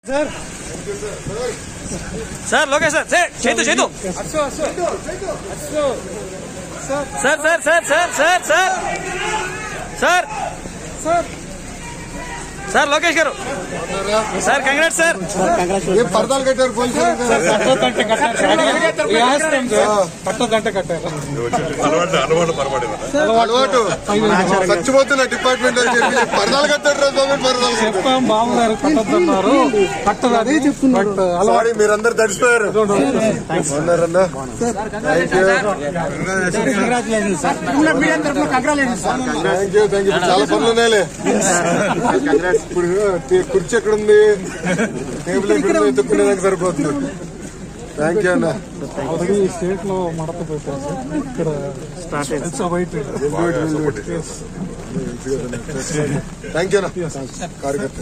Sir sir Lokesh sir చేతు చేతు sir sir sir sir sir sir sir sir sir Lokesh గారు sir congrats sir పరదాలు కట్టారు అలవాటు చచ్చిపోతున్న డిపార్ట్మెంట్ అని చెప్పి పరదాలు కట్టారు చెప్పాం బాగున్నారు కట్టొద్దన్నారు కట్టదని చెప్తున్నారు. సారీ మీరందరూ తడిసిపోయారు. చాలా పనులు ఉన్నాయిలే. ఇప్పుడు కుర్చీ ఎక్కడుంది, టేబుల్ ఎక్కడుంది ఎత్తుక్కునేదానికి సరిపోతుంది. థ్యాంక్ యూ అన్న. స్టేట్ లో మడత పెట్టారు సార్. ఇక్కడ థ్యాంక్ యూ అన్న కార్యకర్త.